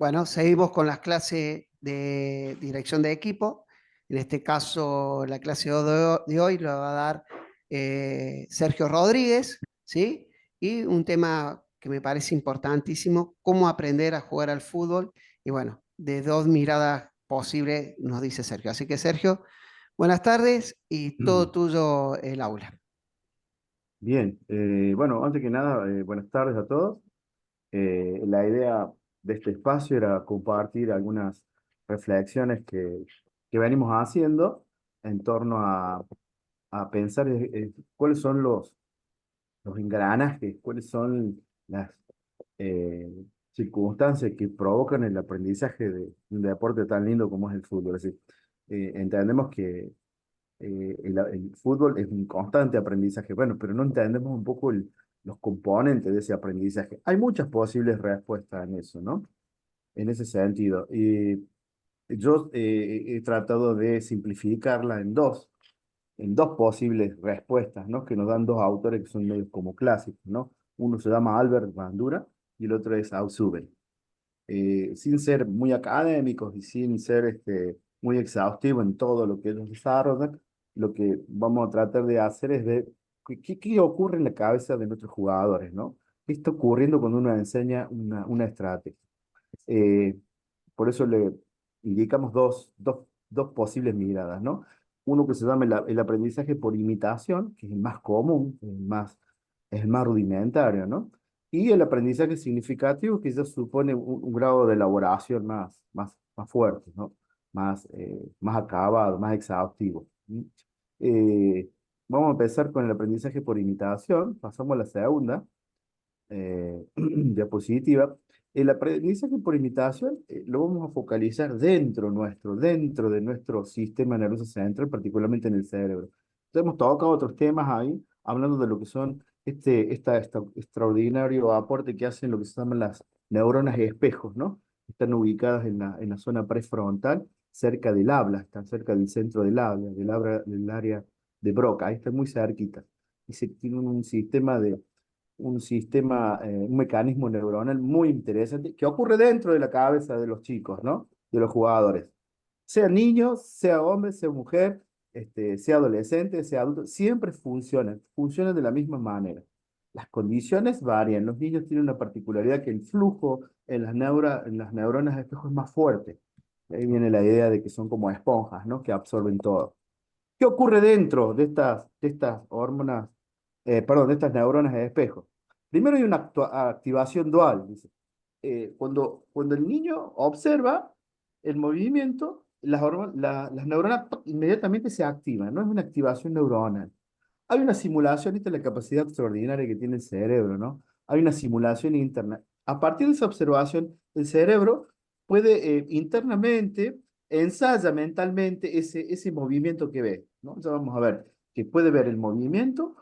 Bueno, seguimos con las clases de dirección de equipo. En este caso, la clase de hoy lo va a dar Sergio Rodríguez, ¿sí? Y un tema que me parece importantísimo, cómo aprender a jugar al fútbol. Y bueno, de dos miradas posibles, nos dice Sergio. Así que Sergio, buenas tardes y todo tuyo el aula. Bien, bueno, antes que nada, buenas tardes a todos. La idea de este espacio era compartir algunas reflexiones que venimos haciendo en torno a pensar cuáles son los engranajes, cuáles son las eh, circunstancias que provocan el aprendizaje de un deporte tan lindo como es el fútbol. Es decir, entendemos que el fútbol es un constante aprendizaje, bueno, pero no entendemos un poco los componentes de ese aprendizaje. Hay muchas posibles respuestas en eso, ¿no? En ese sentido. Y yo he tratado de simplificarla en dos posibles respuestas, ¿no? Que nos dan dos autores que son medios como clásicos, ¿no? Uno se llama Albert Bandura y el otro es Ausubel. Sin ser muy académicos y sin ser muy exhaustivo en todo lo que ellos desarrollan, lo que vamos a tratar de hacer es ver qué ocurre en la cabeza de nuestros jugadores, ¿no? ¿Qué está ocurriendo cuando uno enseña una estrategia? Eh, por eso le indicamos dos posibles miradas, ¿no? Uno que se llama el aprendizaje por imitación, que es el más común, es el más rudimentario, ¿no? Y el aprendizaje significativo, que ya supone un grado de elaboración más fuerte, ¿no? Más acabado, más exhaustivo. ¿Mm? Eh, Vamos a empezar con el aprendizaje por imitación, pasamos a la segunda diapositiva. El aprendizaje por imitación lo vamos a focalizar dentro de nuestro sistema nervioso central, particularmente en el cerebro. Entonces, hemos tocado otros temas ahí, hablando de lo que son esta extraordinario aporte que hacen lo que se llaman las neuronas espejos, ¿no? Están ubicadas en la zona prefrontal, cerca del habla, están cerca del centro del área de Broca, ahí están muy cerquita. Y se tiene un mecanismo neuronal muy interesante que ocurre dentro de la cabeza de los chicos, ¿no? De los jugadores. Sea niño, sea hombre, sea mujer, sea adolescente, sea adulto, siempre funcionan de la misma manera. Las condiciones varían. Los niños tienen una particularidad que el flujo en las neuronas de espejo es más fuerte. Ahí viene la idea de que son como esponjas, ¿no? Que absorben todo. ¿Qué ocurre dentro de estas hormonas, perdón, de estas neuronas de espejo? Primero hay una activación dual, dice. Cuando el niño observa el movimiento, las neuronas inmediatamente se activan, no es una activación neuronal. Hay una simulación, esta es la capacidad extraordinaria que tiene el cerebro, ¿no? Hay una simulación interna. A partir de esa observación, el cerebro puede internamente ensaya mentalmente ese movimiento que ve, ¿no? Ya vamos a ver que puede ver el movimiento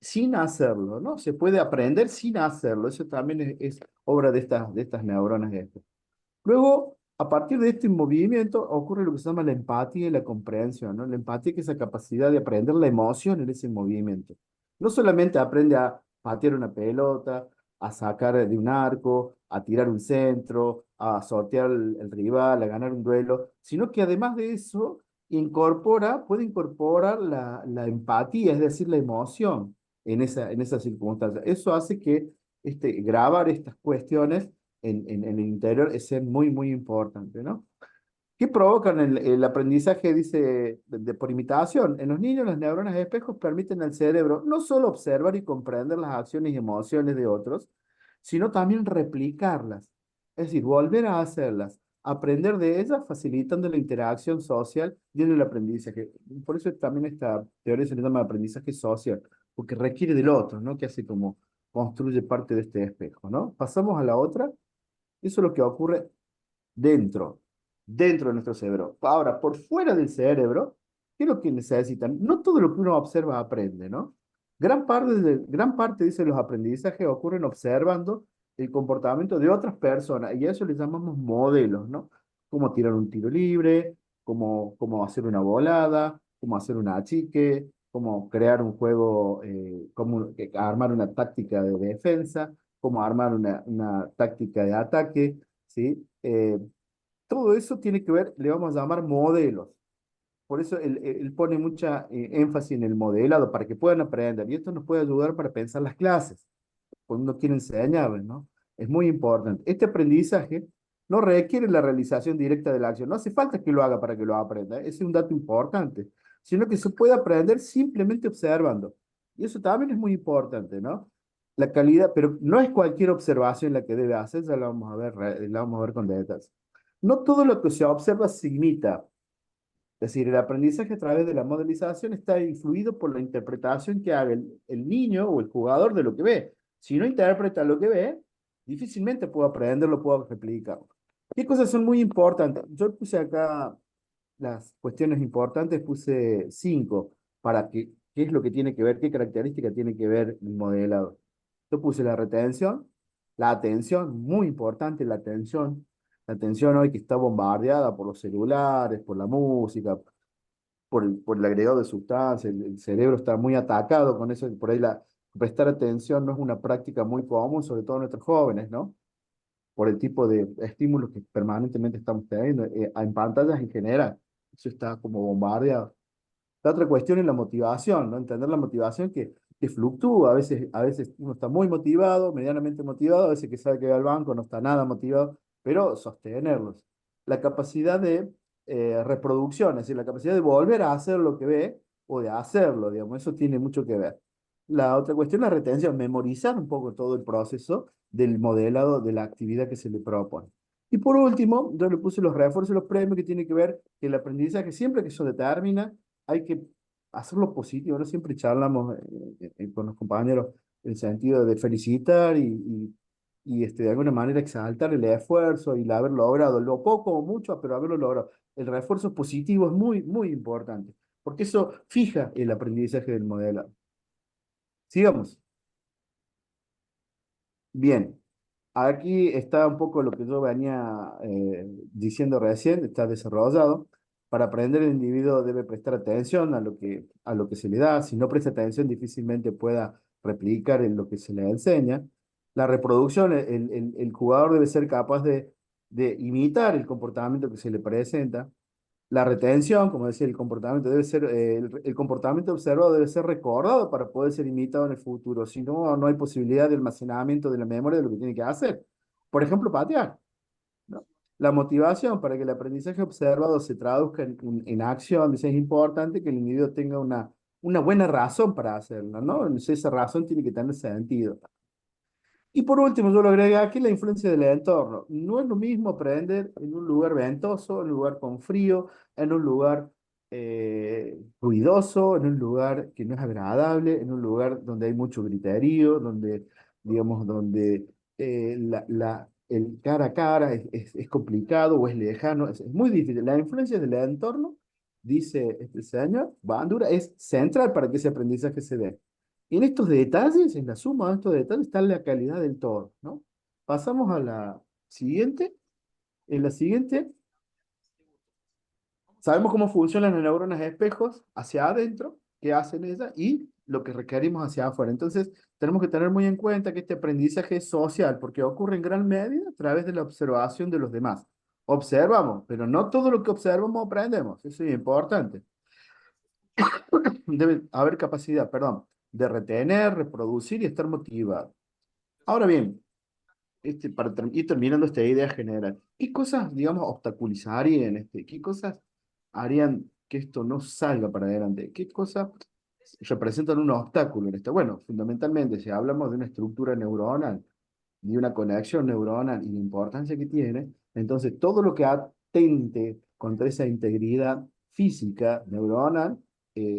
sin hacerlo, ¿no? Se puede aprender sin hacerlo. Eso también es obra de estas neuronas de esto. Luego, a partir de este movimiento, ocurre lo que se llama la empatía y la comprensión, ¿no? La empatía, que es esa capacidad de aprender la emoción en ese movimiento. No solamente aprende a patear una pelota, a sacar de un arco, a tirar un centro, a sortear el rival, a ganar un duelo, sino que además de eso, puede incorporar la empatía, es decir, la emoción en esa circunstancia. Eso hace que grabar estas cuestiones en el interior es ser muy importante, ¿no? ¿Qué provocan el aprendizaje, dice, por imitación? En los niños, las neuronas de espejos permiten al cerebro no solo observar y comprender las acciones y emociones de otros, sino también replicarlas. Es decir, volver a hacerlas, aprender de ellas, facilitando la interacción social y en el aprendizaje. Por eso también esta teoría se le llama aprendizaje social, porque requiere del otro, ¿no? Que hace como construye parte de este espejo, ¿no? Pasamos a la otra. Eso es lo que ocurre dentro, dentro de nuestro cerebro. Ahora, por fuera del cerebro, ¿qué es lo que necesitan? No todo lo que uno observa aprende, ¿no? Gran parte, dice, los aprendizajes ocurren observando el comportamiento de otras personas y a eso le llamamos modelos, ¿no? Cómo tirar un tiro libre, cómo hacer una volada, cómo hacer una achique, cómo crear un juego, cómo armar una táctica de defensa, cómo armar una táctica de ataque, ¿sí? Eh, Todo eso tiene que ver, le vamos a llamar modelos. Por eso él pone mucha énfasis en el modelado para que puedan aprender. Y esto nos puede ayudar para pensar las clases, cuando uno quiere enseñarles, ¿no? Es muy importante. Este aprendizaje no requiere la realización directa de la acción. No hace falta que lo haga para que lo aprenda. Ese es un dato importante. Sino que se puede aprender simplemente observando. Y eso también es muy importante, ¿no? La calidad, pero no es cualquier observación la que debe hacer, ya la vamos a ver, la vamos a ver con detalles. No todo lo que se observa se imita. Es decir, el aprendizaje a través de la modelización está influido por la interpretación que haga el niño o el jugador de lo que ve. Si no interpreta lo que ve, difícilmente puedo aprenderlo, puedo replicarlo. ¿Qué cosas son muy importantes? Yo puse acá las cuestiones importantes, puse cinco para que, qué es lo que tiene que ver, qué característica tiene que ver el modelado. Yo puse la retención, la atención, muy importante la atención hoy que está bombardeada por los celulares, por la música, por el agregado de sustancias, el cerebro está muy atacado con eso, por ahí prestar atención no es una práctica muy común, sobre todo en nuestros jóvenes, ¿no? Por el tipo de estímulos que permanentemente estamos teniendo, en pantallas en general, eso está como bombardeado. La otra cuestión es la motivación, ¿no? Entender la motivación que fluctúa, a veces uno está muy motivado, medianamente motivado, a veces que sabe que va al banco, no está nada motivado, pero sostenerlos. La capacidad de reproducción, es decir, la capacidad de volver a hacer lo que ve o de hacerlo, digamos, eso tiene mucho que ver. La otra cuestión es la retención, memorizar un poco todo el proceso del modelado de la actividad que se le propone. Y por último, yo le puse los refuerzos y los premios que tiene que ver que el aprendizaje, siempre que eso determina, hay que hacerlo positivo, ¿no? Siempre charlamos con los compañeros en el sentido de felicitar de alguna manera exaltar el esfuerzo y el haber logrado, lo poco o mucho, pero haberlo logrado. El refuerzo positivo es muy, muy importante, porque eso fija el aprendizaje del modelo. Sigamos. Bien. Aquí está un poco lo que yo venía diciendo recién, está desarrollado. Para aprender el individuo debe prestar atención a lo que se le da. Si no presta atención, difícilmente pueda replicar en lo que se le enseña. La reproducción, el jugador debe ser capaz de imitar el comportamiento que se le presenta. La retención, como decía, el comportamiento debe ser, el comportamiento observado debe ser recordado para poder ser imitado en el futuro. Si no, no hay posibilidad de almacenamiento de la memoria de lo que tiene que hacer. Por ejemplo, patear, ¿no? La motivación para que el aprendizaje observado se traduzca en acción, dice, es importante que el individuo tenga una buena razón para hacerlo, ¿no? Entonces, esa razón tiene que tener sentido. Y por último, yo lo agregué aquí la influencia del entorno. No es lo mismo aprender en un lugar ventoso, en un lugar con frío, en un lugar ruidoso, en un lugar que no es agradable, en un lugar donde hay mucho griterío, donde, digamos, donde el cara a cara es complicado o es lejano, es muy difícil. La influencia del entorno, dice este señor, Bandura, es central para que ese aprendizaje se dé. Y en estos detalles, en la suma de estos detalles, está la calidad del todo, ¿no? Pasamos a la siguiente. En la siguiente, sabemos cómo funcionan las neuronas espejos hacia adentro, qué hacen ellas y lo que requerimos hacia afuera. Entonces, tenemos que tener muy en cuenta que este aprendizaje es social, porque ocurre en gran medida a través de la observación de los demás. Observamos, pero no todo lo que observamos aprendemos. Eso es importante. Debe haber capacidad, perdón, de retener, reproducir y estar motivado. Ahora bien, para ir terminando esta idea general, ¿qué cosas, digamos, obstaculizarían qué cosas harían que esto no salga para adelante? ¿Qué cosas representan un obstáculo en esto? Bueno, fundamentalmente, si hablamos de una estructura neuronal, de una conexión neuronal y la importancia que tiene, entonces todo lo que atente contra esa integridad física neuronal,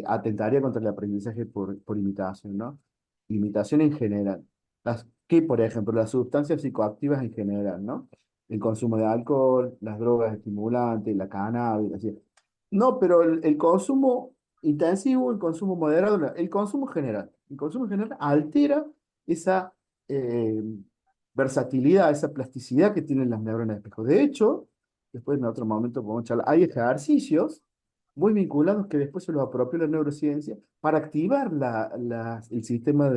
atentaría contra el aprendizaje por imitación, ¿no? Imitación en general. Por ejemplo, las sustancias psicoactivas en general, ¿no? El consumo de alcohol, las drogas estimulantes, la cannabis, así. No, pero el consumo intensivo, el consumo moderado, el consumo general altera esa eh, versatilidad, esa plasticidad que tienen las neuronas de espejo. De hecho, después en otro momento podemos charlar, hay ejercicios muy vinculados que después se los apropia la neurociencia para activar el sistema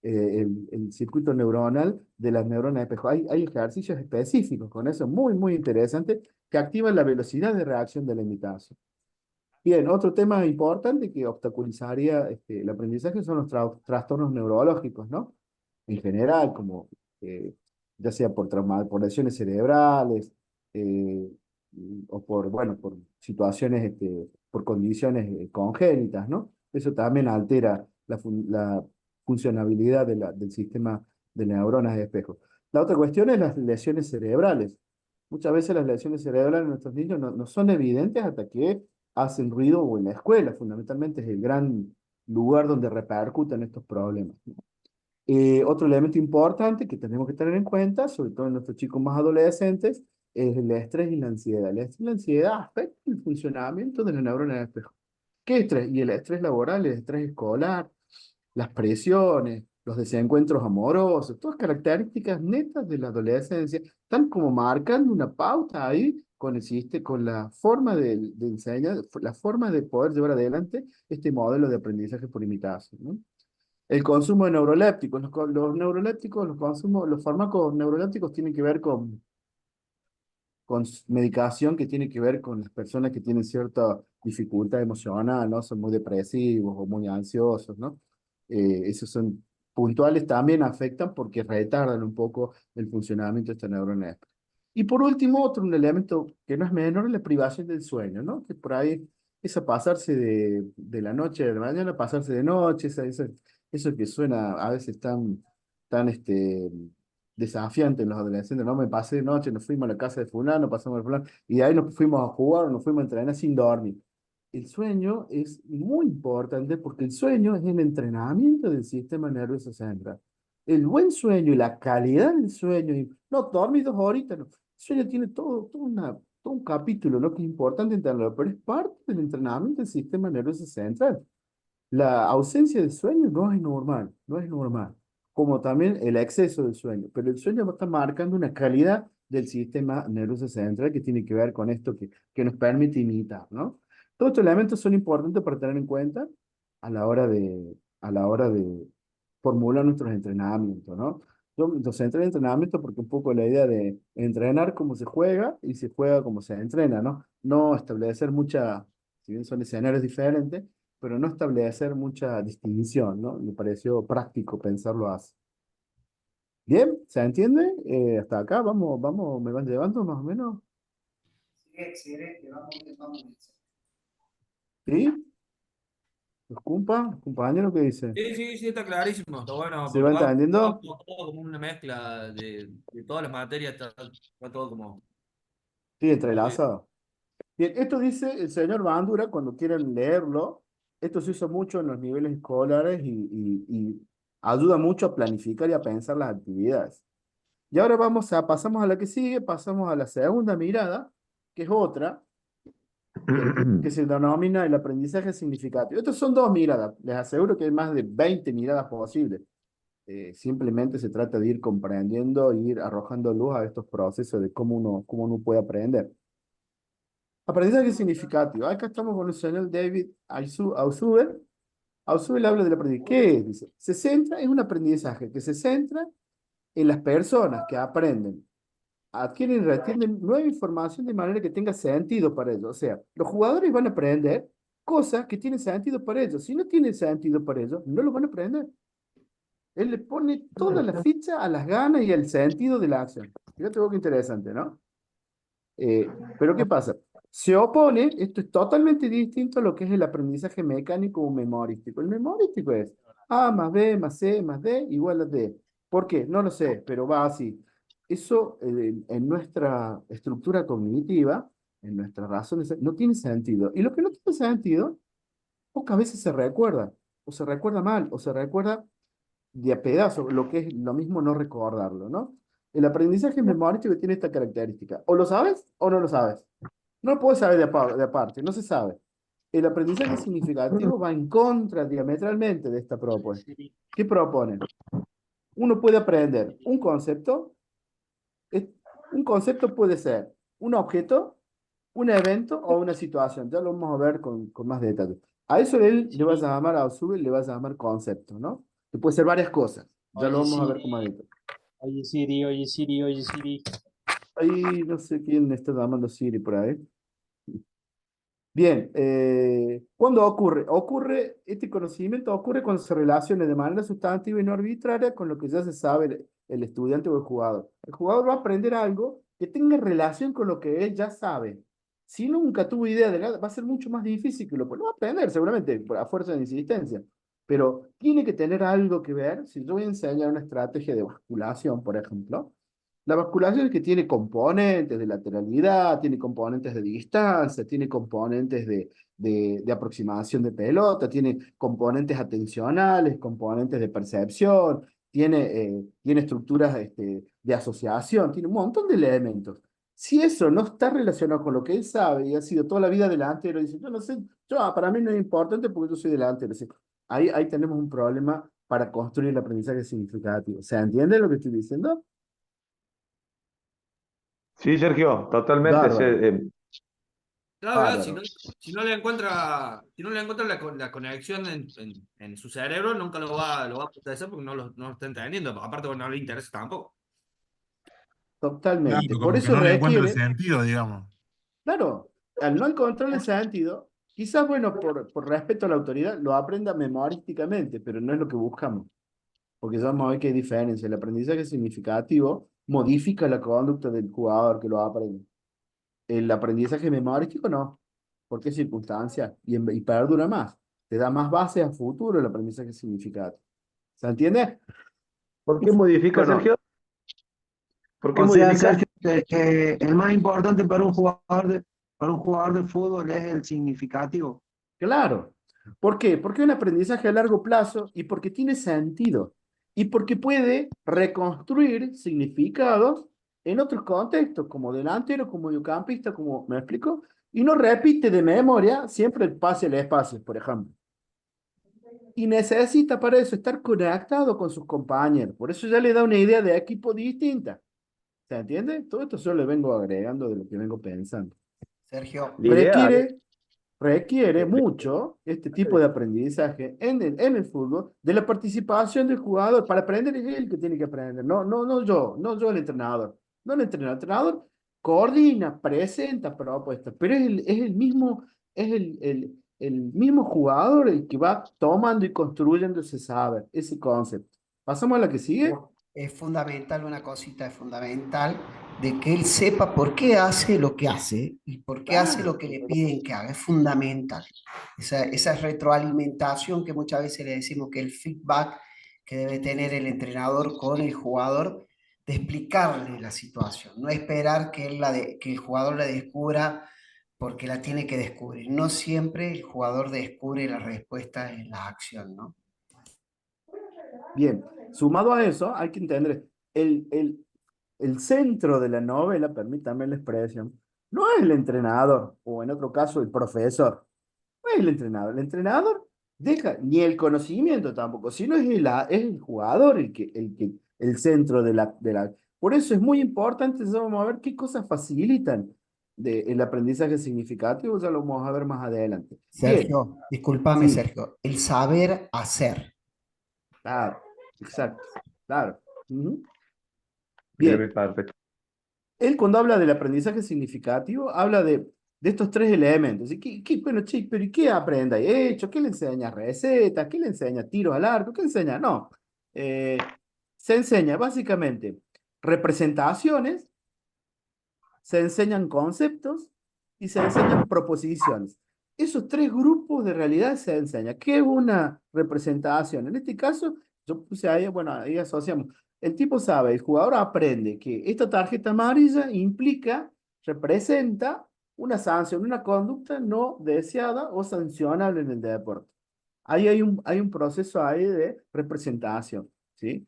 el circuito neuronal de las neuronas de espejo. Hay ejercicios específicos con eso, muy interesantes, que activan la velocidad de reacción de la imitación. Bien, otro tema importante que obstaculizaría el aprendizaje son los trastornos neurológicos, ¿no? En general, como ya sea por por lesiones cerebrales, eh, o por, bueno, por situaciones, por condiciones congénitas, ¿no? Eso también altera la funcionabilidad del sistema de neuronas de espejo. La otra cuestión es las lesiones cerebrales. Muchas veces las lesiones cerebrales en nuestros niños no son evidentes hasta que hacen ruido o en la escuela, fundamentalmente es el gran lugar donde repercuten estos problemas. Otro elemento importante que tenemos que tener en cuenta, sobre todo en nuestros chicos más adolescentes, es el estrés y la ansiedad. El estrés y la ansiedad afectan el funcionamiento de la neurona de espejo. ¿Qué estrés? Y el estrés laboral, el estrés escolar, las presiones, los desencuentros amorosos, todas características netas de la adolescencia, están como marcando una pauta ahí con con la forma de enseñar, la forma de poder llevar adelante este modelo de aprendizaje por imitación, ¿no? El consumo de neurolépticos, los neurolépticos, los fármacos neurolépticos tienen que ver con medicación que tiene que ver con las personas que tienen cierta dificultad emocional, ¿no? Son muy depresivos o muy ansiosos, ¿no? Esos son puntuales, también afectan porque retardan un poco el funcionamiento de esta neurona. Y por último, un elemento que no es menor es la privación del sueño, ¿no? Que por ahí es a pasarse de la noche a la mañana, pasarse de noche, eso que suena a veces tan desafiante en los adolescentes, no me pasé de noche, nos fuimos a la casa de fulano, pasamos de fulano, y de ahí nos fuimos a jugar, nos fuimos a entrenar sin dormir. El sueño es muy importante porque el sueño es el entrenamiento del sistema nervioso central. El buen sueño y la calidad del sueño, y no dormir 2 horitas, no. El sueño tiene todo un capítulo, ¿no? Que es importante entenderlo, pero es parte del entrenamiento del sistema nervioso central. La ausencia de sueño no es normal, no es normal, como también el exceso de sueño, pero el sueño está marcando una calidad del sistema nervioso central que tiene que ver con esto que nos permite imitar, ¿no? Todos estos elementos son importantes para tener en cuenta a la hora de formular nuestros entrenamientos, ¿no? Yo los centré en entrenamiento porque un poco la idea de entrenar como se juega y se juega como se entrena, ¿no? No establecer si bien son escenarios diferentes, pero no establecer mucha distinción, ¿no? Me pareció práctico pensarlo así. Bien, ¿se entiende? Hasta acá, me van llevando más o menos. Sí, excelente, vamos. ¿Sí? Los compañeros, ¿qué dicen? Sí, sí, sí, está clarísimo, está bueno, ¿Se porque va va entendiendo? todo como una mezcla de todas las materias, está todo Sí, como bien. entrelazado. Bien, esto dice el señor Bandura, cuando quieran leerlo, esto se usa mucho en los niveles escolares y ayuda mucho a planificar y a pensar las actividades. Y ahora pasamos a la que sigue, pasamos a la segunda mirada, que es otra, que se denomina el aprendizaje significativo. Estas son 2 miradas, les aseguro que hay más de 20 miradas posibles. Simplemente se trata de ir comprendiendo e ir arrojando luz a estos procesos de cómo uno puede aprender. Aprendizaje significativo. Acá estamos con el señor David Ausubel. Ausubel habla del aprendizaje. ¿Qué es? Dice, es un aprendizaje que se centra en las personas que aprenden, adquieren y retienen nueva información de manera que tenga sentido para ellos. O sea, los jugadores van a aprender cosas que tienen sentido para ellos. Si no tienen sentido para ellos, no lo van a aprender. Él le pone toda la ficha a las ganas y al sentido de la acción. Fíjate vos qué interesante, ¿no? Pero ¿qué pasa? Se opone, esto es totalmente distinto a lo que es el aprendizaje mecánico o memorístico. El memorístico es A más B más C más D igual a D. ¿Por qué? No lo sé, pero va así. Eso en nuestra estructura cognitiva, en nuestras razones, no tiene sentido. Y lo que no tiene sentido, pocas veces se recuerda, o se recuerda mal, o se recuerda de a pedazo, lo que es lo mismo no recordarlo, ¿no? El aprendizaje memorístico tiene esta característica. O lo sabes o no lo sabes. No lo puedes saber de aparte, no se sabe. El aprendizaje significativo va en contra diametralmente de esta propuesta. ¿Qué proponen? Uno puede aprender un concepto. es- un concepto puede ser un objeto, un evento o una situación. Ya lo vamos a ver con más detalle. A eso él le vas a llamar, a Ausubel le vas a llamar concepto, ¿no? Que puede ser varias cosas. Ya lo Oye, vamos a Siri, ver como adentro. oye, Siri, oye, Siri, oye, Siri. Ahí no sé quién está llamando Siri por ahí. Bien, ¿cuándo ocurre? Este conocimiento ocurre cuando se relaciona de manera sustantiva y no arbitraria con lo que ya se sabe el estudiante o el jugador. El jugador va a aprender algo que tenga relación con lo que él ya sabe. Si nunca tuvo idea de nada, va a ser mucho más difícil que lo va a aprender, seguramente, a fuerza de insistencia. Pero tiene que tener algo que ver. Si yo voy a enseñar una estrategia de basculación, por ejemplo, la basculación es que tiene componentes de lateralidad, tiene componentes de distancia, tiene componentes de aproximación de pelota, tiene componentes atencionales, componentes de percepción, tiene estructuras de asociación, tiene un montón de elementos. Si eso no está relacionado con lo que él sabe y ha sido toda la vida delantero, dice, yo no sé, para mí no es importante porque yo soy delantero. Ahí tenemos un problema para construir el aprendizaje significativo. ¿Se entiende lo que estoy diciendo? Sí, Sergio, totalmente. Bárbaro, Claro, ¿verdad? bárbaro. Si no le encuentra la conexión en su cerebro, nunca lo va a procesar porque no lo está entendiendo. Aparte, bueno, no le interesa tampoco. Totalmente. Claro, Por como que eso no le encuentra el requiere, sentido, digamos. claro, al no encontrarle sentido, quizás, bueno, por respeto a la autoridad, lo aprenda memorísticamente, pero no es lo que buscamos. Porque ya vamos a ver que hay diferencia. El aprendizaje significativo modifica la conducta del jugador que lo aprende. El aprendizaje memorístico no. Porque es circunstancia y perdura más. Te da más base a futuro el aprendizaje significativo. ¿Se entiende? ¿Por qué modifica, Bueno, Sergio? ¿Por qué O sea, modifica? Sergio, que el más importante para un jugador de fútbol es el significativo. claro. ¿Por qué? Porque es un aprendizaje a largo plazo y porque tiene sentido. Y porque puede reconstruir significados en otros contextos, como delantero, como mediocampista, como, ¿me explico? Y no repite de memoria siempre el pase al espacio, por ejemplo. Y necesita para eso estar conectado con sus compañeros. Por eso ya le da una idea de equipo distinta. ¿Se entiende? Todo esto yo le vengo agregando de lo que vengo pensando. Sergio, La idea es, Requiere mucho este tipo de aprendizaje en el fútbol, de la participación del jugador. Para aprender es él que tiene que aprender, no yo el entrenador. No el entrenador coordina, presenta propuestas, pero es el mismo jugador el que va tomando y construyendo ese saber, ese concepto. Pasamos a la que sigue. es fundamental, una cosita es fundamental, de que él sepa por qué hace lo que hace y por qué hace lo que le piden que haga. Es fundamental. Esa retroalimentación que muchas veces le decimos que el feedback que debe tener el entrenador con el jugador, de explicarle la situación, no esperar que el jugador la descubra porque la tiene que descubrir. No siempre el jugador descubre la respuesta en la acción, ¿no? Bien, sumado a eso, hay que entender, el, el, el centro de la novela, permítame la expresión, no es el entrenador, o en otro caso el profesor, no es el entrenador. El entrenador deja, ni el conocimiento tampoco, sino es el jugador el centro de la. Por eso es muy importante, ya vamos a ver qué cosas facilitan el aprendizaje significativo, ya lo vamos a ver más adelante. Bien, Sergio, discúlpame, sí, Sergio, el saber hacer. claro, exacto, claro. Ujú. Bien, perfecto. él cuando habla del aprendizaje significativo, habla de estos tres elementos. Bueno, che, pero ¿y qué aprende ahí hecho? ¿Qué le enseña? ¿Recetas? ¿Qué le enseña? ¿Tiros al arco? ¿Qué le enseña? No. Eh, Se enseña básicamente representaciones, se enseñan conceptos y se enseñan proposiciones. Esos tres grupos de realidad se enseñan. ¿Qué es una representación? En este caso, yo puse ahí, bueno, ahí asociamos. El tipo sabe, el jugador aprende que esta tarjeta amarilla implica, representa una sanción, una conducta no deseada o sancionable en el deporte. Ahí hay un proceso ahí de representación, ¿sí?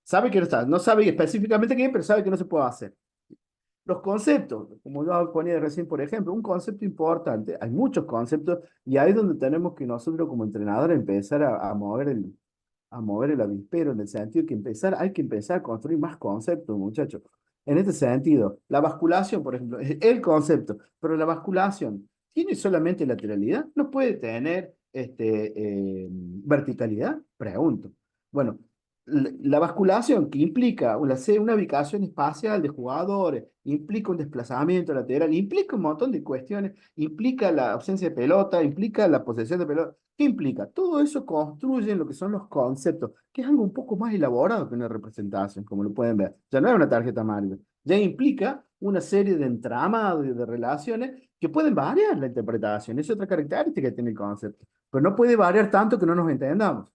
Sabe que no sabe específicamente qué, pero sabe que no se puede hacer. Los conceptos, como yo ponía recién, por ejemplo, un concepto importante, hay muchos conceptos y ahí es donde tenemos que nosotros como entrenadores empezar a mover el avispero en el sentido que hay que empezar a construir más conceptos, muchachos. En este sentido, la basculación, por ejemplo, es el concepto, pero la basculación tiene solamente lateralidad, no puede tener verticalidad, pregunto. Bueno, la basculación, que implica una ubicación espacial de jugadores, implica un desplazamiento lateral, implica un montón de cuestiones, implica la ausencia de pelota, implica la posesión de pelota. ¿Qué implica? Todo eso construye lo que son los conceptos, que es algo un poco más elaborado que una representación, como lo pueden ver. Ya no es una tarjeta amarilla, ya implica una serie de entramados y de relaciones que pueden variar la interpretación. Es otra característica que tiene el concepto, pero no puede variar tanto que no nos entendamos.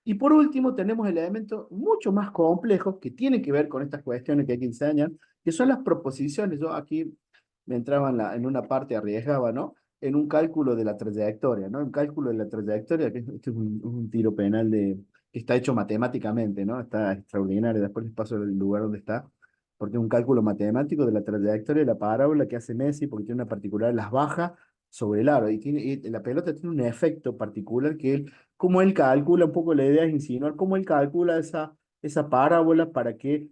Y por último, tenemos elementos mucho más complejos que tienen que ver con estas cuestiones que hay que enseñar, que son las proposiciones. Yo aquí me entraba en una parte arriesgaba, ¿no? En un cálculo de la trayectoria, ¿no? Un cálculo de la trayectoria, que este es un tiro penal que está hecho matemáticamente, ¿no? Está extraordinario. Después les paso el lugar donde está, porque es un cálculo matemático de la trayectoria de la parábola que hace Messi, porque tiene una particular, las baja sobre el aro, y la pelota tiene un efecto particular que él cómo él calcula, un poco la idea es insinuar cómo él calcula esa parábola para que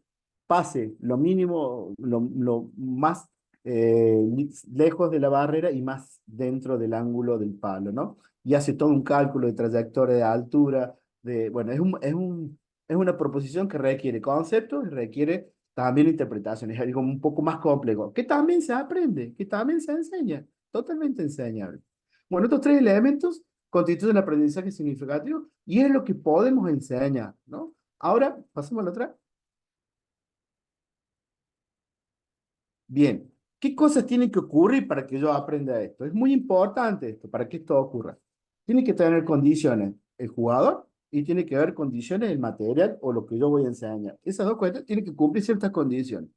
pase lo mínimo, lo más lejos de la barrera y más dentro del ángulo del palo, ¿no? Y hace todo un cálculo de trayectoria, de altura, bueno, es una proposición que requiere conceptos y requiere también interpretación, es algo un poco más complejo, que también se aprende, que también se enseña, totalmente enseñable. Bueno, estos tres elementos constituye un aprendizaje significativo y es lo que podemos enseñar, ¿no? Ahora, pasemos a la otra. Bien, ¿qué cosas tienen que ocurrir para que yo aprenda esto? Es muy importante esto, para que esto ocurra. Tiene que tener condiciones el jugador y tiene que haber condiciones el material o lo que yo voy a enseñar. Esas dos cosas tienen que cumplir ciertas condiciones.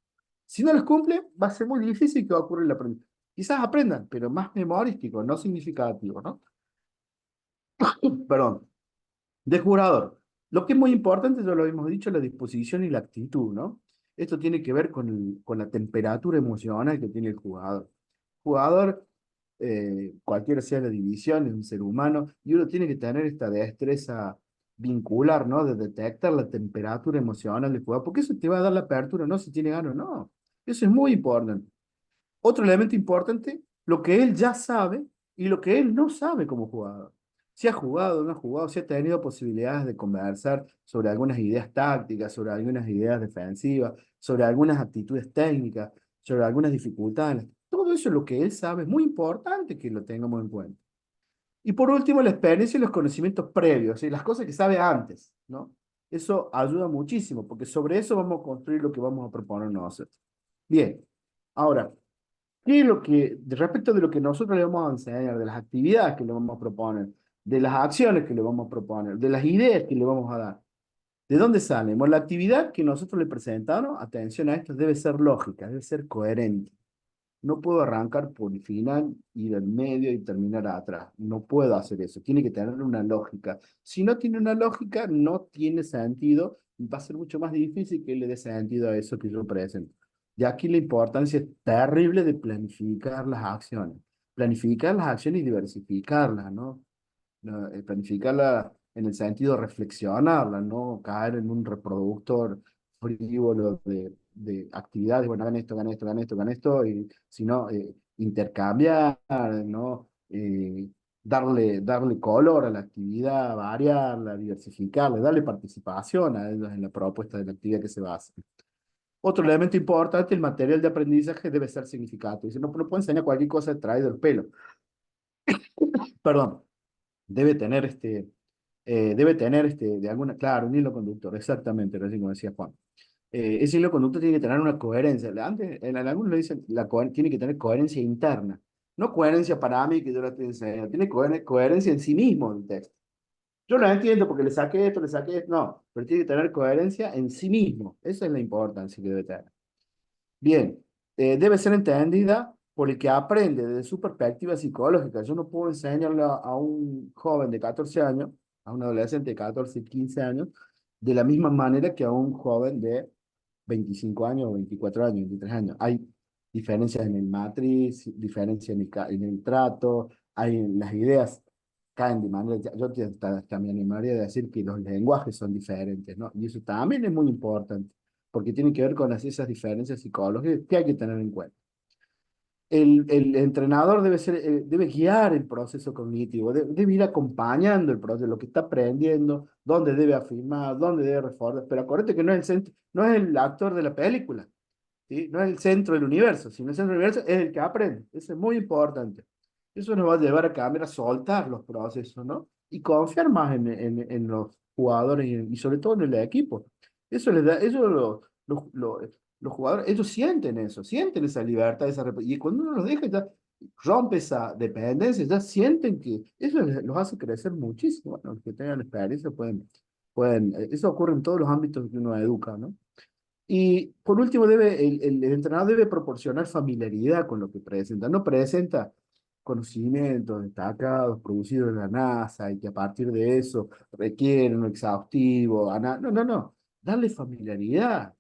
Si no las cumple, va a ser muy difícil que ocurra el aprendizaje. Quizás aprendan, pero más memorístico, no significativo, ¿no? Perdón. De jugador. Lo que es muy importante, ya lo hemos dicho, la disposición y la actitud, ¿no? Esto tiene que ver con la temperatura emocional que tiene el jugador. Jugador, cualquiera sea la división, es un ser humano, y uno tiene que tener esta destreza vincular, ¿no? De detectar la temperatura emocional del jugador, porque eso te va a dar la apertura, no si tiene ganas o no. Eso es muy importante. Otro elemento importante, lo que él ya sabe y lo que él no sabe como jugador. Si ha jugado o no ha jugado, si ha tenido posibilidades de conversar sobre algunas ideas tácticas, sobre algunas ideas defensivas, sobre algunas actitudes técnicas, sobre algunas dificultades. Todo eso es lo que él sabe. Es muy importante que lo tengamos en cuenta. Y por último, la experiencia y los conocimientos previos, y las cosas que sabe antes, ¿no? Eso ayuda muchísimo, porque sobre eso vamos a construir lo que vamos a proponer nosotros. Bien, ahora, ¿qué es respecto de lo que nosotros le vamos a enseñar, de las actividades que le vamos a proponer, de las acciones que le vamos a proponer, de las ideas que le vamos a dar? ¿De dónde salen? Bueno, la actividad que nosotros le presentamos, atención a esto, debe ser lógica, debe ser coherente. No puedo arrancar por el final, ir al medio y terminar atrás. No puedo hacer eso. Tiene que tener una lógica. Si no tiene una lógica, no tiene sentido y va a ser mucho más difícil que le dé sentido a eso que yo presento. Y aquí la importancia es terrible de planificar las acciones. Planificar las acciones y diversificarlas, ¿no? Planificarla en el sentido de reflexionarla, no caer en un reproductor frívolo de actividades, bueno, hagan esto, hagan esto, hagan esto, hagan esto, y sino intercambiar, ¿no? Darle color a la actividad, variarla, diversificarla, darle participación a ellos en la propuesta de la actividad que se va a hacer. Otro elemento importante, el material de aprendizaje debe ser significativo. Dice, no, no puedo enseñar cualquier cosa traído del pelo. Perdón, debe tener de alguna, claro, un hilo conductor, exactamente, así como decía Juan. Ese hilo conductor tiene que tener una coherencia. Antes, en algunos le dicen, tiene que tener coherencia interna. No coherencia para mí, que yo la estoy enseñando, tiene coherencia en sí mismo el texto. Yo lo entiendo porque le saqué esto, no, pero tiene que tener coherencia en sí mismo. Esa es la importancia que debe tener. Bien, debe ser entendida por el que aprende desde su perspectiva psicológica. Yo no puedo enseñarle a un joven de 14 años, a un adolescente de 14, 15 años, de la misma manera que a un joven de 25 años, 24 años, 23 años. Hay diferencias en el matriz, diferencias en el trato, hay en las ideas caen de manera, yo también animaría a decir que los lenguajes son diferentes, ¿no? Y eso también es muy importante porque tiene que ver con esas diferencias psicológicas que hay que tener en cuenta. el entrenador debe ser, debe guiar el proceso cognitivo, debe ir acompañando el proceso, lo que está aprendiendo, dónde debe afirmar, dónde debe reforzar. Pero acuérdate que no es el centro, no es el actor de la película, ¿sí? No es el centro del universo, sino el centro del universo es el que aprende. Eso es muy importante. Eso nos va a llevar a cambiar, a soltar los procesos, ¿no? Y confiar más en los jugadores y sobre todo en el equipo. Eso les da, eso los jugadores, ellos sienten esa libertad, y cuando uno los deja, ya rompe esa dependencia, ya sienten que eso los hace crecer muchísimo. Bueno, los que tengan experiencia eso ocurre en todos los ámbitos que uno educa, ¿no? Y por último, el entrenador debe proporcionar familiaridad con lo que presenta. No presenta conocimientos destacados producidos en la NASA y que a partir de eso requieren un exhaustivo. No, no, no. Darle familiaridad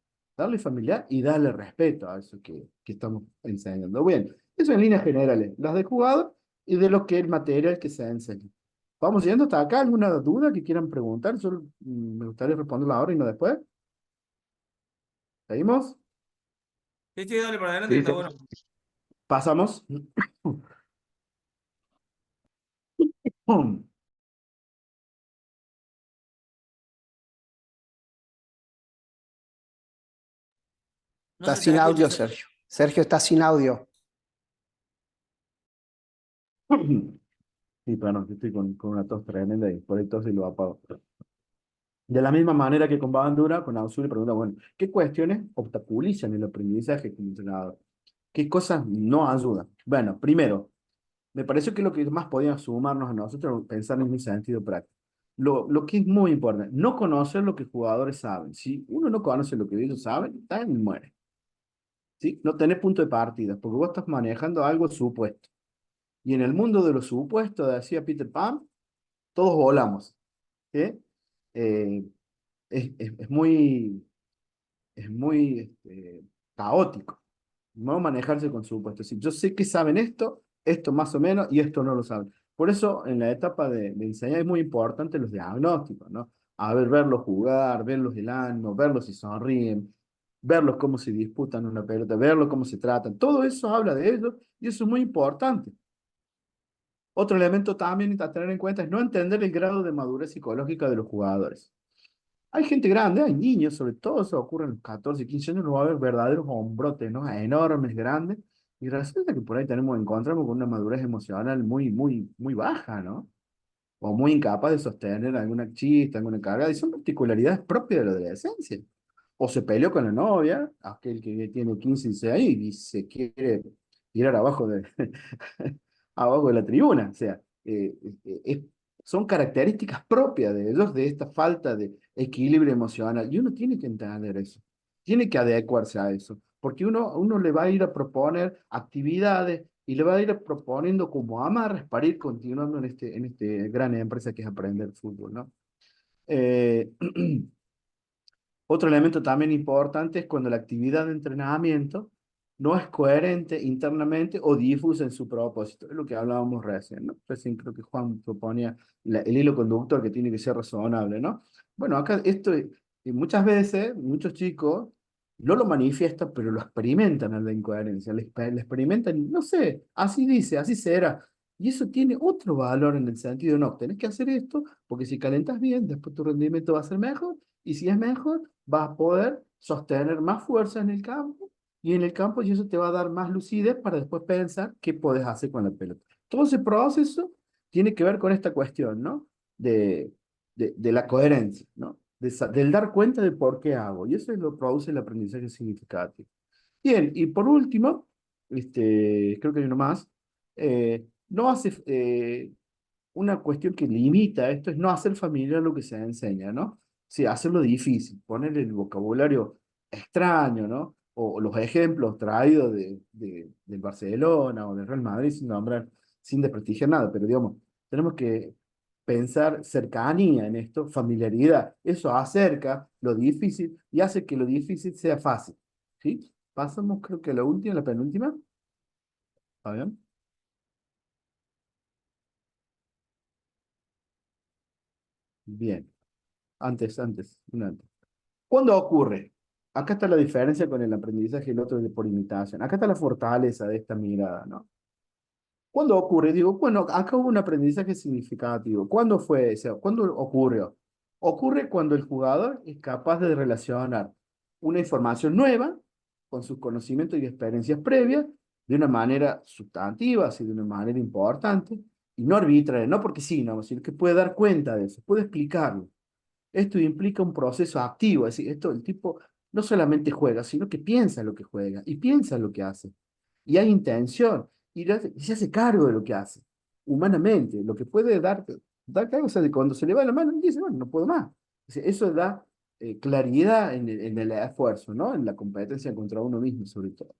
y darle respeto a eso que estamos enseñando. Bien, eso en líneas generales, las de jugador y de lo que es el material que se enseña. Vamos yendo hasta acá. ¿Alguna duda que quieran preguntar? Solo me gustaría responderla ahora y no después. ¿Seguimos? Sí, sí, dale para adelante, que Sí, está bueno. Pasamos. No Está se te sin escucha, audio, Sergio. Sergio. Sergio está sin audio. Sí, bueno, yo estoy con una tos tremenda y por ahí tos y lo apago. De la misma manera que con Bandura, con Ausur le pregunta, bueno, ¿qué cuestiones obstaculizan el aprendizaje como entrenador? ¿Qué cosas no ayudan? Bueno, primero, me pareció que lo que más podíamos sumarnos a nosotros pensar en un sentido práctico. Lo que es muy importante, no conocer lo que jugadores saben. Si uno no conoce lo que ellos saben, también muere. ¿Sí? No tenés punto de partida, porque vos estás manejando algo supuesto. Y en el mundo de los supuestos, decía Peter Pan, todos volamos. ¿Sí? Eh, es muy, caótico, no manejarse con supuestos. Si yo sé que saben esto más o menos, y esto no lo saben. Por eso, en la etapa de enseñar es muy importante los diagnósticos, ¿no? A ver, verlos jugar, verlos el ánimo, verlos si sonríen, verlos cómo se disputan una pelota, verlos cómo se tratan. Todo eso habla de ellos y eso es muy importante. Otro elemento también a tener en cuenta es no entender el grado de madurez psicológica de los jugadores. Hay gente grande, hay niños, sobre todo eso ocurre en los 14, 15 años, no va a haber verdaderos hombrotes, ¿no? Enormes, grandes, y resulta que por ahí encontramos con una madurez emocional muy, muy, muy baja, ¿no? O muy incapaz de sostener alguna chiste, alguna carga, y son particularidades propias de la adolescencia. O se peleó con la novia, aquel que tiene 15, 16 años, y se quiere tirar abajo de la tribuna. O sea, son características propias de ellos, de esta falta de equilibrio emocional. Y uno tiene que entender eso, tiene que adecuarse a eso, porque uno le va a ir a proponer actividades y le va a ir proponiendo como amarras para ir continuando en este gran empresa que es aprender fútbol, ¿no? Eh, Otro elemento también importante es cuando la actividad de entrenamiento no es coherente internamente o difusa en su propósito. Es lo que hablábamos recién, ¿no? Recién creo que Juan proponía el hilo conductor que tiene que ser razonable, ¿no? Bueno, acá esto, y muchas veces, muchos chicos no lo manifiestan, pero lo experimentan en la incoherencia, le experimentan, no sé, así dice, así será. Y eso tiene otro valor en el sentido, no, tenés que hacer esto, porque si calentas bien, después tu rendimiento va a ser mejor, y si es mejor, vas a poder sostener más fuerza en el campo y en el campo y eso te va a dar más lucidez para después pensar qué puedes hacer con la pelota. Todo ese proceso tiene que ver con esta cuestión, ¿no? De la coherencia, ¿no? Del dar cuenta de por qué hago. Y eso es lo que produce el aprendizaje significativo. Bien, y por último, creo que hay uno más, no hace, una cuestión que limita esto es no hacer familiar lo que se enseña, ¿no? Sí, hacerlo difícil, ponerle el vocabulario extraño, ¿no? O los ejemplos traídos del Barcelona o del Real Madrid sin nombrar, sin desprestigiar nada, pero digamos, tenemos que pensar cercanía en esto, familiaridad. Eso acerca lo difícil y hace que lo difícil sea fácil, ¿sí? Pasamos creo que a la última, la penúltima. ¿Está bien? Bien, antes, una antes. ¿Cuándo ocurre? acá está la diferencia con el aprendizaje y el otro es por imitación. Acá está la fortaleza de esta mirada, ¿no? ¿Cuándo ocurre? Digo, bueno, acá hubo un aprendizaje significativo. ¿Cuándo fue eso? ¿Cuándo ocurrió? Ocurre cuando el jugador es capaz de relacionar una información nueva con sus conocimientos y experiencias previas de una manera sustantiva, así de una manera importante, y no arbitraria, no porque sí, no, sino que puede dar cuenta de eso, puede explicarlo. Esto implica un proceso activo, es decir, esto el tipo no solamente juega, sino que piensa lo que juega y piensa lo que hace. Y hay intención y se hace cargo de lo que hace, humanamente, lo que puede dar cargo, o sea, de cuando se le va la mano y dice, bueno, no puedo más. O sea, eso da claridad en el esfuerzo, ¿no? En la competencia contra uno mismo, sobre todo.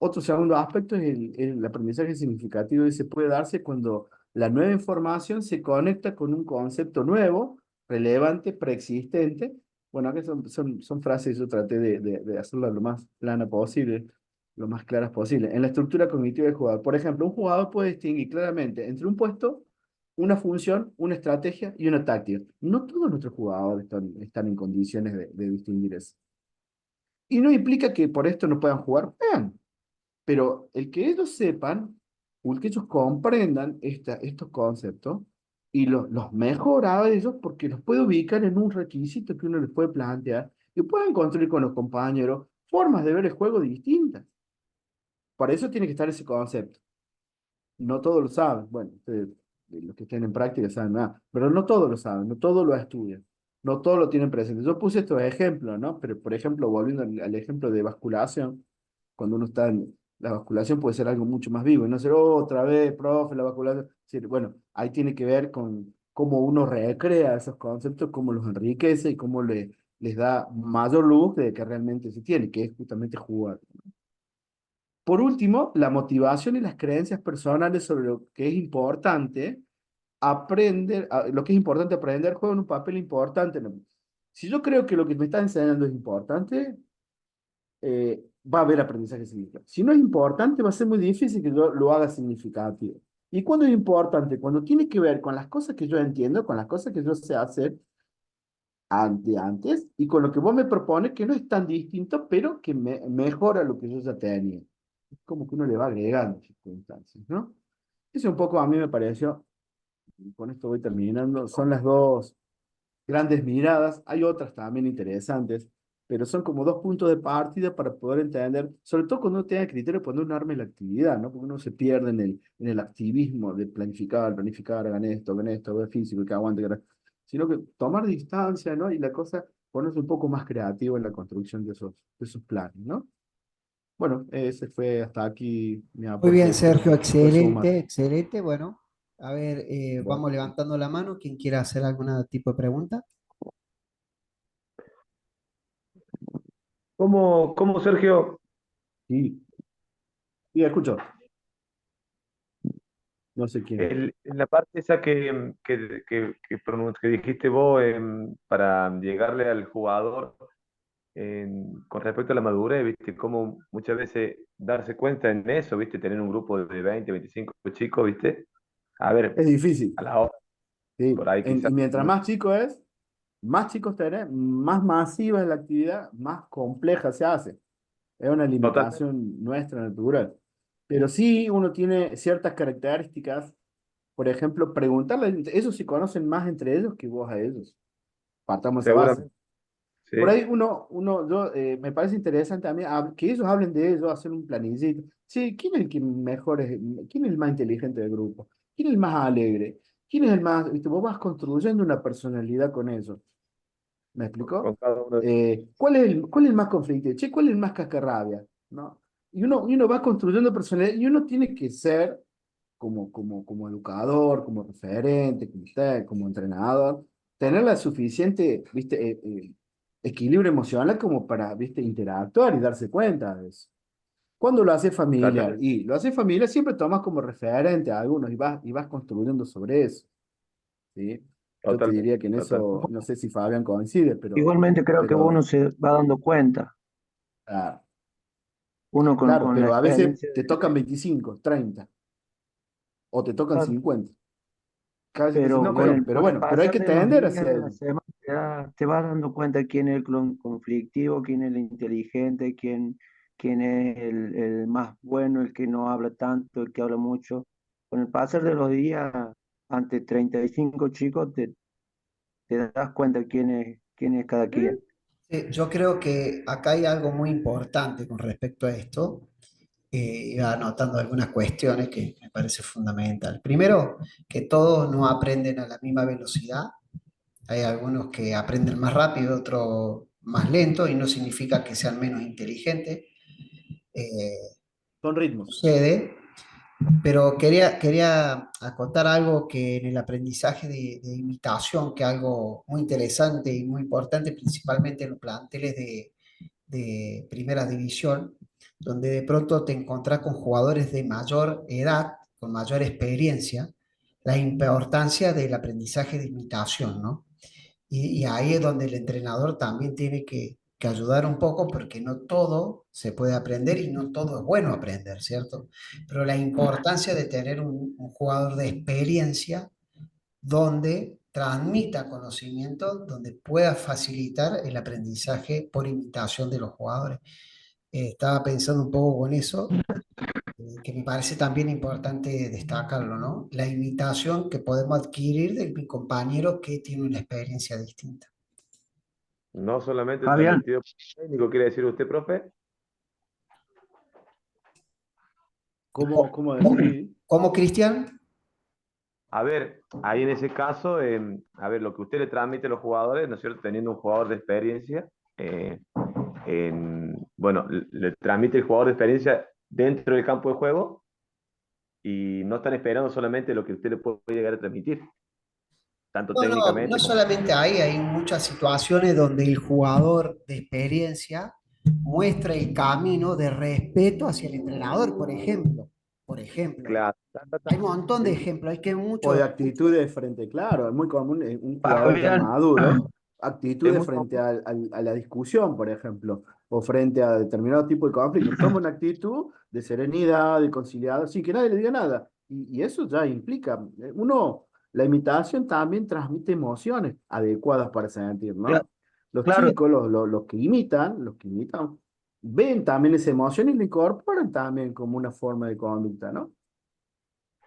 Otro segundo aspecto es el aprendizaje significativo y se puede darse cuando la nueva información se conecta con un concepto nuevo, relevante, preexistente. Bueno, acá son frases, yo traté de hacerlas lo más plana posible, lo más claras posible. En la estructura cognitiva del jugador, por ejemplo, un jugador puede distinguir claramente entre un puesto, una función, una estrategia y una táctica. No todos nuestros jugadores están en condiciones de distinguir eso. Y no implica que por esto no puedan jugar. Vean, pero el que ellos sepan, o el que ellos comprendan estos conceptos y los mejora a ellos porque los puede ubicar en un requisito que uno les puede plantear y pueden construir con los compañeros formas de ver el juego distintas. Para eso tiene que estar ese concepto. No todos lo saben. Bueno, ustedes, los que estén en práctica saben nada, pero no todos lo saben, no todos lo estudian, no todos lo tienen presente. Yo puse estos ejemplos, ¿no? Pero, por ejemplo, volviendo al ejemplo de basculación, cuando uno está en la basculación puede ser algo mucho más vivo, y no ser otra vez, profe, la basculación. Sí, bueno, ahí tiene que ver con cómo uno recrea esos conceptos, cómo los enriquece y cómo les da mayor luz de que realmente se tiene, que es justamente jugar. Por último, la motivación y las creencias personales sobre lo que es importante aprender, lo que es importante aprender juegan un papel importante. Si yo creo que lo que me está enseñando es importante, va a haber aprendizaje significativo. Si no es importante, va a ser muy difícil que yo lo haga significativo. ¿Y cuándo es importante? Cuando tiene que ver con las cosas que yo entiendo, con las cosas que yo sé hacer antes, y con lo que vos me propones, que no es tan distinto, pero que mejora lo que yo ya tenía. Es como que uno le va agregando circunstancias, ¿no? Eso un poco a mí me pareció, y con esto voy terminando, son las dos grandes miradas. Hay otras también interesantes, pero son como dos puntos de partida para poder entender, sobre todo cuando uno tenga criterio, cuando uno arme la actividad, ¿no? Porque uno se pierde en el activismo de planificar, hagan esto, ver físico, que aguante, sino que tomar distancia, ¿no? Y la cosa, ponerse un poco más creativo en la construcción de esos planes, ¿no? Bueno, ese fue hasta aquí mi Muy aporte, bien, espero Sergio, que pueda sumar. excelente, excelente. Bueno, a ver, Bueno, vamos levantando la mano. ¿Quién quiera hacer algún tipo de pregunta? ¿Cómo, Sergio? sí, sí, escucho, no sé quién. En la parte esa que dijiste vos para llegarle al jugador con respecto a la madurez, ¿viste? Cómo muchas veces darse cuenta en eso, ¿viste? Tener un grupo de 20, 25 chicos, ¿viste? A ver, Es difícil. a la hora, Sí, por ahí y quizás. mientras más chico es, más chicos tenés, más masiva es la actividad, más compleja se hace. Es una Totalmente. limitación nuestra natural. Pero sí uno tiene ciertas características, por ejemplo, preguntarle, ellos se conocen más entre ellos que vos a ellos. Partamos de esa base. Seguramente, sí. Por ahí me parece interesante a mí que ellos hablen de ellos, hacer un planillito. Sí, ¿quién es el que mejor es, quién es el más inteligente del grupo? ¿Quién es el más alegre? ¿Quién es el más, viste, vos vas construyendo una personalidad con eso? ¿Me Con explicó? cada uno. ¿Cuál es el más conflictivo? Che, ¿cuál es el más cascarrabia? ¿No? Y uno va construyendo personalidad y uno tiene que ser como educador, como referente, como usted, como entrenador, tener la suficiente, viste, equilibrio emocional como para, viste, interactuar y darse cuenta de eso. Cuando lo hace familiar, Exactamente. y lo hace familiar, siempre tomas como referente a algunos y vas construyendo sobre eso, ¿sí? Yo te Totalmente. diría que en eso, Totalmente. no sé si Fabián coincide, Igualmente creo que uno pero se va dando cuenta, ah, uno claro, con la pero a veces experiencia te tocan 25, 30, o te tocan claro, 50. Casi que sí, pero no, pero con el bueno, pero hay pasar que de los tender días, hacia de la ello. semana, te vas dando cuenta quién es el conflictivo, quién es el inteligente, quién es el más bueno, el que no habla tanto, el que habla mucho. Con el pasar de los días, ante 35 chicos, te das cuenta quién es cada quien. Yo creo que acá hay algo muy importante con respecto a esto. Iba anotando algunas cuestiones que me parece fundamental. Primero, que todos no aprenden a la misma velocidad. Hay algunos que aprenden más rápido, otros más lento, y no significa que sean menos inteligentes. Eh, Son ritmos. Sucede, pero quería acotar algo que en el aprendizaje de imitación, que es algo muy interesante y muy importante, principalmente en los planteles de primera división, donde de pronto te encontrás con jugadores de mayor edad, con mayor experiencia, la importancia del aprendizaje de imitación, ¿no? Y ahí es donde el entrenador también tiene que ayudar un poco porque no todo se puede aprender y no todo es bueno aprender, ¿cierto? Pero la importancia de tener un jugador de experiencia donde transmita conocimiento, donde pueda facilitar el aprendizaje por imitación de los jugadores. Estaba pensando un poco con eso, que me parece también importante destacarlo, ¿no? La imitación que podemos adquirir de mi compañero que tiene una experiencia distinta. No solamente Fabián, transmitido por el técnico, quiere decir usted, profe. ¿Cómo decir? ¿Cómo, Cristian? A ver, ahí en ese caso, a ver, lo que usted le transmite a los jugadores, ¿no es cierto? Teniendo un jugador de experiencia, bueno, le transmite el jugador de experiencia dentro del campo de juego y no están esperando solamente lo que usted le puede llegar a transmitir, tanto No, no, no técnicamente como... solamente ahí, hay muchas situaciones donde el jugador de experiencia muestra el camino de respeto hacia el entrenador, por ejemplo. Por ejemplo, Claro, hay un montón de Sí. ejemplos, hay que O de muchos. actitudes frente, claro, es muy común un jugador ya Fabián, maduro, es actitudes muy frente común. a la discusión, por ejemplo, o frente a determinado tipo de conflicto. Toma una actitud de serenidad, de conciliador, sin que nadie le diga nada. Y eso ya implica, la imitación también transmite emociones adecuadas para sentir, Cla- ¿no? Los Claro, chicos, los que imitan, ven también esa emoción y la incorporan también como una forma de conducta, ¿no?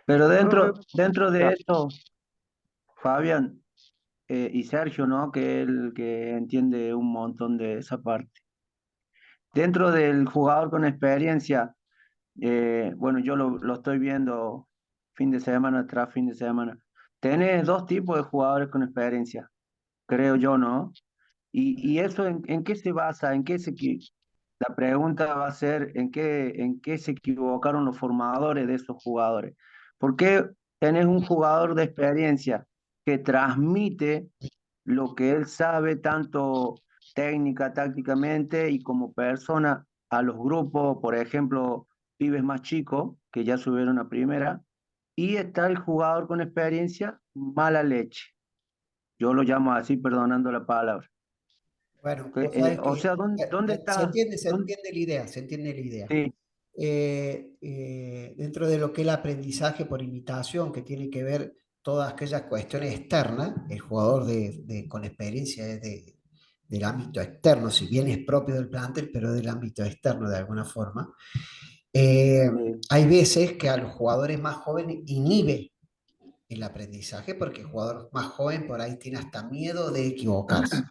pero Profe, dentro de ah, eso, Fabián, y Sergio, ¿no? Que es el que entiende un montón de esa parte. Dentro del jugador con experiencia, bueno, yo lo estoy viendo fin de semana tras fin de semana. Tenés dos tipos de jugadores con experiencia, creo yo, ¿no? Y eso en qué se basa, la pregunta va a ser en qué se equivocaron los formadores de esos jugadores. ¿Por qué tenés un jugador de experiencia que transmite lo que él sabe, tanto técnica, tácticamente y como persona, a los grupos, por ejemplo, pibes más chicos, que ya subieron a primera, y está el jugador con experiencia, mala leche? Yo lo llamo así, perdonando la palabra. Bueno, vos sabés O que sea, ¿dónde está? se entiende la idea, se entiende la idea. Sí, Dentro de lo que es el aprendizaje por imitación, que tiene que ver todas aquellas cuestiones externas, el jugador con experiencia es del ámbito externo, si bien es propio del plantel, pero del ámbito externo de alguna forma. Eh, sí, Hay veces que a los jugadores más jóvenes inhibe el aprendizaje porque el jugador más joven por ahí tiene hasta miedo de equivocarse.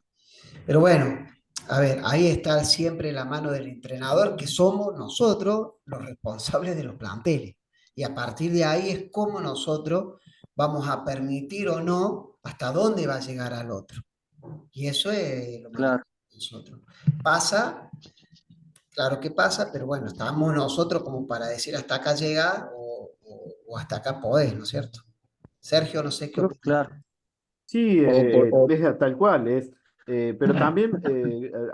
Pero bueno, a ver, ahí está siempre la mano del entrenador, que somos nosotros los responsables de los planteles. Y a partir de ahí es cómo nosotros vamos a permitir o no hasta dónde va a llegar al otro. Y eso es lo más claro. de nosotros. Pasa, claro que pasa, pero bueno, estamos nosotros como para decir hasta acá llega o hasta acá podés, ¿no es cierto? Sergio, no sé qué Creo opinas. Claro. Sí, O es tal cual, pero también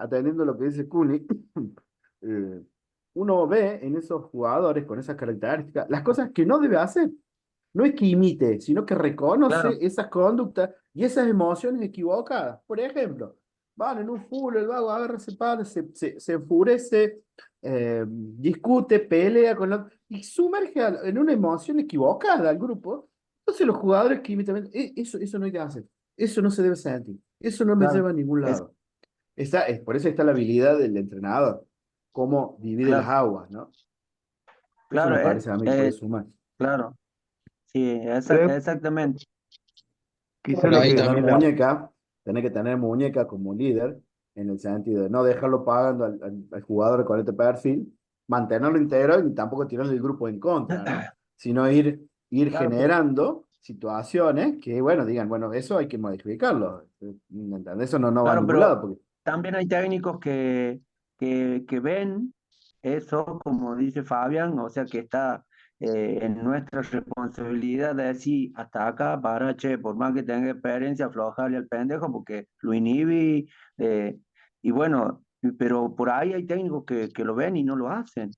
atendiendo lo que dice Cuni, eh, uno ve en esos jugadores con esas características las cosas que no debe hacer. No es que imite, sino que claro, reconoce esas conductas y esas emociones equivocadas. Por ejemplo, van en un full, el vago agarra, se para, se enfurece, discute, pelea y sumerge en una emoción equivocada al grupo. Entonces los jugadores que imitan, eso no hay que hacer, eso no se debe sentir. Eso no me Claro, lleva a ningún es, lado. Por eso está la habilidad del entrenador, cómo divide las claro, aguas, ¿no? Eso claro, me parece a mí que puede sumar. claro, sí, Pero exactamente. quizá Tenés Bueno, lo que ahí que tener también muñeca, tenés que tener muñeca como líder, en el sentido de no dejarlo pagando al jugador con este perfil, mantenerlo íntegro y tampoco tirarle el grupo en contra, ¿no? Sino ir Claro, pero generando situaciones que, bueno, digan, bueno, eso hay que modificarlo. ¿Me entendés? Eso no va a claro, ningún lado, pero porque también hay técnicos que ven eso, como dice Fabián, o sea que está en nuestra responsabilidad de decir hasta acá, para, che, por más que tenga experiencia, aflojarle al pendejo porque lo inhibí. Y bueno, pero por ahí hay técnicos que lo ven y no lo hacen.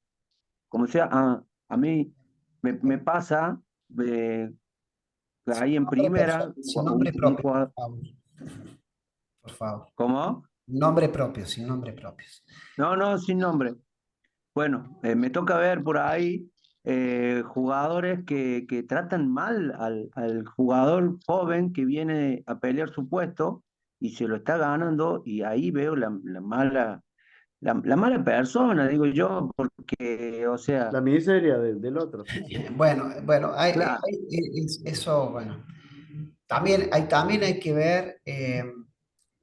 Como sea, a mí me pasa ahí en primera, Sin nombre un propio, jugador, por favor. Por favor. ¿cómo? Nombre propio, sin nombre propios. No, no, sin nombre. Bueno, me toca ver por ahí jugadores que tratan mal al jugador joven que viene a pelear su puesto y se lo está ganando y ahí veo la mala persona, digo yo, porque, o sea, la miseria del otro. Bueno, claro, eso, bueno. También hay que ver,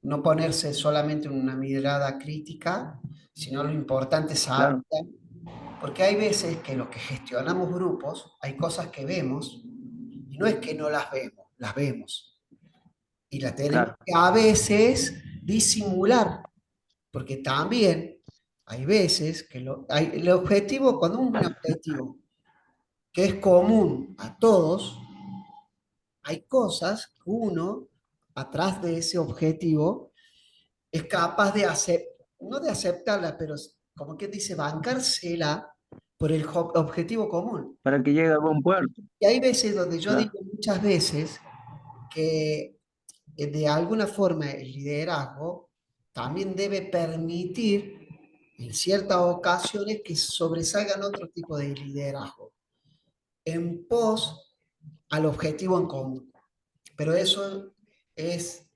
no ponerse solamente una mirada crítica, sino lo importante es saber, claro, porque hay veces que los que gestionamos grupos, hay cosas que vemos, y no es que no las vemos, y las tenemos claro, que a veces disimular, porque también hay veces que el objetivo, cuando un objetivo que es común a todos, hay cosas que uno, atrás de ese objetivo, es capaz de hacer, no de aceptarla, pero como que dice, bancársela por el objetivo común. para que llegue a buen puerto, Y hay veces donde yo claro, digo muchas veces que de alguna forma el liderazgo también debe permitir en ciertas ocasiones que sobresalgan otro tipo de liderazgo en pos al objetivo en común. Pero eso es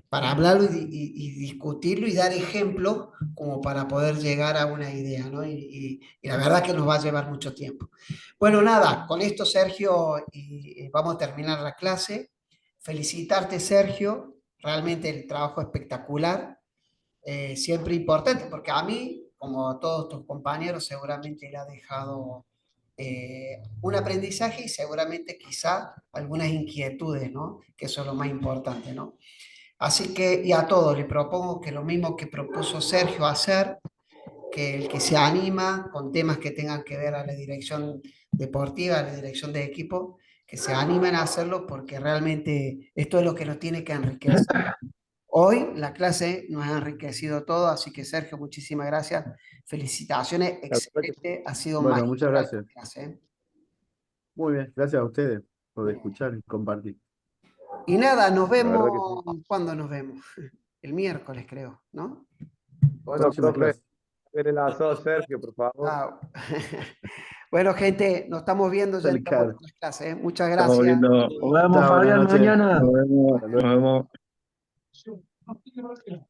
para hablarlo y discutirlo y dar ejemplos como para poder llegar a una idea, ¿no? Y la verdad que nos va a llevar mucho tiempo. Bueno, nada, con esto, Sergio, vamos a terminar la clase. Felicitarte, Sergio, realmente el trabajo espectacular, siempre importante, porque a mí, como a todos tus compañeros, seguramente le ha dejado un aprendizaje y seguramente quizá algunas inquietudes, ¿no? Que eso es lo más importante, ¿no? Así que, y a todos les propongo que lo mismo que propuso Sergio hacer, que el que se anima con temas que tengan que ver a la dirección deportiva, a la dirección de equipo, que se animen a hacerlo porque realmente esto es lo que nos tiene que enriquecer. Hoy la clase nos ha enriquecido todo, así que Sergio, muchísimas gracias. Felicitaciones, la verdad que excelente, ha sido Bueno, muchas magistral tu gracias. clase. ¿Eh? Muy bien, gracias a ustedes por Bien. escuchar y compartir. Y nada, nos la vemos, verdad que sí. ¿cuándo nos vemos? El miércoles, creo, ¿no? Bueno, Próxima profe, clase. ver el asado, Sergio, por favor. Chao. Bueno, gente, nos estamos viendo ya en Dale, las Caro. próximas clases. ¿Eh? Muchas estamos gracias. viendo. nos vemos, Chao, buenas Fabián, noches. mañana. Nos vemos. Hasta Nos luego. vemos.